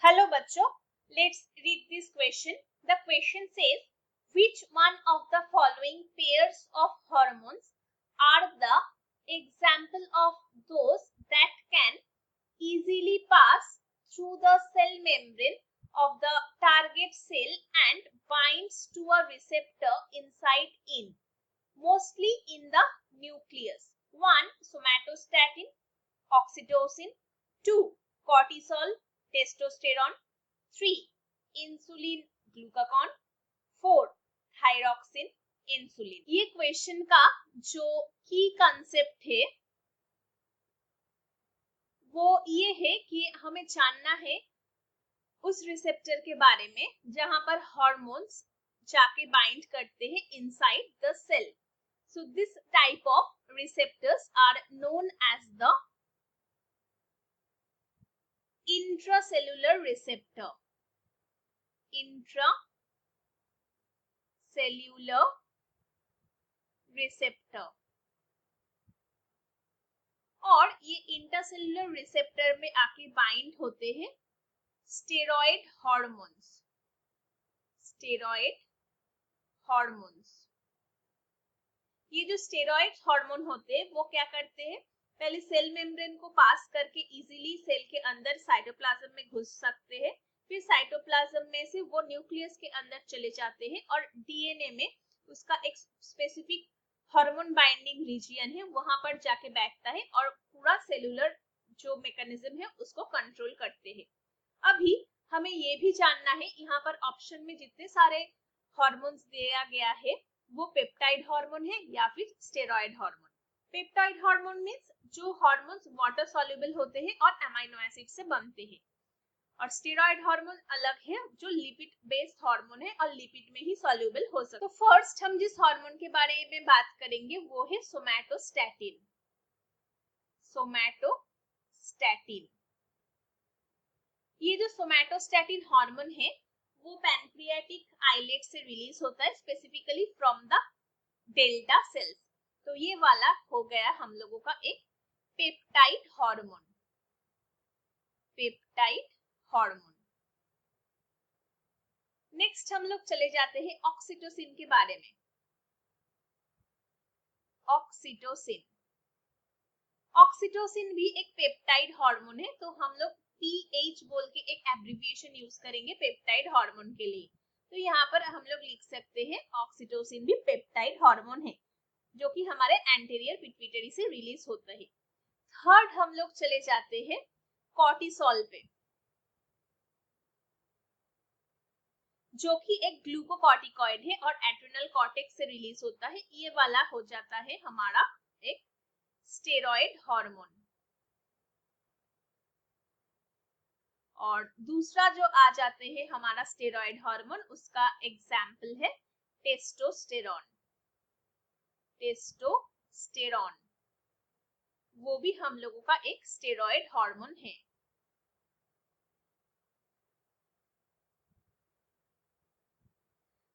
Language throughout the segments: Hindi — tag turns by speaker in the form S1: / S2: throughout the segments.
S1: Hello बच्चों, let's read this question. The question says, which one of the following pairs of hormones are the example of those that can easily pass through the cell membrane of the target cell and binds to a receptor inside mostly in the nucleus? 1. Somatostatin, oxytocin. 2. Cortisol, testosterone. 3. Insulin glucagon. 4. Thyroxine insulin. ये क्वेश्चन का जो की कंसेप्ट है वो ये है कि हमें जानना है उस रिसेप्टर के बारे में जहां पर हार्मोन्स जाके बाइंड करते हैं inside the cell. So this type of receptors are known as the intracellular receptor. Intracellular receptor. और ये इंट्रासेल्युलर रिसेप्टर में आके बाइंड होते हैं स्टेरॉइड हार्मोन्स. Steroid hormones. ये जो स्टेरॉइड हार्मोन होते हैं वो क्या करते हैं, पहले सेल मेम्ब्रेन को पास करके इजीली सेल के अंदर साइटोप्लाज्म में घुस सकते हैं, फिर साइटोप्लाज्म में से वो न्यूक्लियस के अंदर चले जाते हैं और डीएनए में उसका एक स्पेसिफिक हार्मोन बाइंडिंग रीजन है वहां पर जाके बैठता है और पूरा सेलुलर जो मैकेनिज्म है उसको कंट्रोल करते हैं. अभी हमें ये भी जानना है यहाँ पर ऑप्शन में जितने सारे हार्मोन्स दिया गया है वो पेप्टाइड हार्मोन है या फिर steroid hormone. Peptide hormone means जो हार्मोन्स वाटर सॉल्युबल होते हैं और अमीनो एसिड से बनते हैं, और स्टेरॉइड हार्मोन अलग है जो लिपिड बेस्ड हार्मोन है और लिपिड में ही सॉल्युबल हो सकता है. तो फर्स्ट हम जिस हार्मोन के बारे में बात करेंगे वो है सोमैटोस्टैटिन. सोमैटोस्टैटिन. ये जो सोमैटोस्टैटिन हार्मोन है वो पैनक्रियाटिक आइलेट से रिलीज होता है, specifically from the delta sales. तो ये वाला हो गया हम लोगों का एक peptide hormone. Peptide hormone. Next हम लोग चले जाते हैं ऑक्सीटोसिन के बारे में. ऑक्सीटोसिन. ऑक्सीटोसिन भी एक पेप्टाइड हार्मोन है, तो हम लोग PH बोल के एक एब्रिविएशन यूज करेंगे पेप्टाइड हार्मोन के लिए. तो यहाँ पर हम लोग लिख सकते हैं ऑक्सीटोसिन भी पेप्टाइड हार्मोन है जो कि हमारे एंटीरियर पिट्यूटरी से रिलीज होता है. थर्ड हम लोग चले जाते हैं कॉर्टिसोल पे, जो कि एक ग्लूकोकॉर्टिकॉइड है और एड्रेनल कॉर्टेक्स से रिलीज होता है. ये वाला हो जाता है हमारा एक स्टेरॉइड हार्मोन. और दूसरा जो आ जाते हैं हमारा स्टेरॉइड हार्मोन, उसका एग्जाम्पल है टेस्टोस्टेरॉन. टेस्टोस्टेरॉन वो भी हम लोगों का एक स्टेरॉइड हार्मोन है.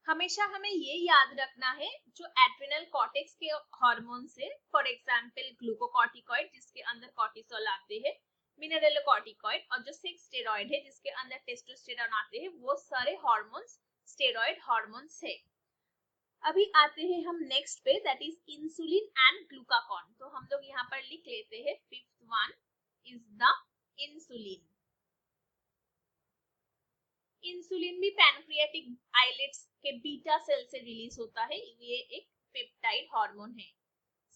S1: हमेशा हमें ये याद रखना है जो एड्रेनल कॉर्टेक्स के हार्मोन्स है, फॉर एग्जांपल ग्लूकोकॉर्टिकॉइड जिसके अंदर कॉर्टिसोल आते हैं, मिनरलोकॉर्टिकॉइड और जो सिक्स स्टेरॉइड है जिसके अंदर टेस्टोस्टेरॉन आते हैं, वो सारे हार्मोन्स स्टेरॉइड हार्मोन्स है. अभी आते हैं हम नेक्स्ट पे, दैट इज इंसुलिन एंड ग्लूकाकॉन. तो हम लोग यहाँ पर लिख लेते हैं fifth one is the insulin. Insulin भी पैनक्रियाटिक आइलेट्स के बीटा सेल से रिलीज होता है. ये एक पेप्टाइड हार्मोन है.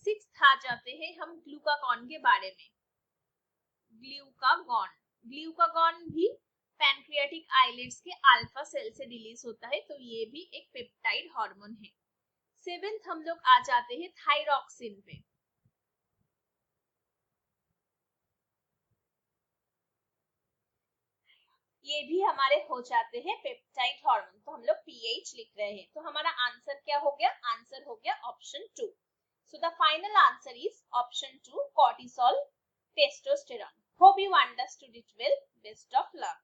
S1: सिक्स्थ आ जाते हैं हम ग्लूकाकॉन के बारे में. ग्लूकागॉन. ग्लूकागॉन भी पैनक्रियाटिक आइलेट्स के अल्फा सेल से रिलीज होता है, तो ये भी एक पेप्टाइड हार्मोन है. सेवेंथ हम लोग आ जाते हैं थायरॉक्सिन पे. ये भी हमारे हो जाते हैं पेप्टाइड हार्मोन. तो हम लोग PH लिख रहे हैं. तो हमारा आंसर क्या हो गया? आंसर हो गया option 2. So the final answer is option 2, cortisol, testosterone. Hope you understood it well. Best of luck.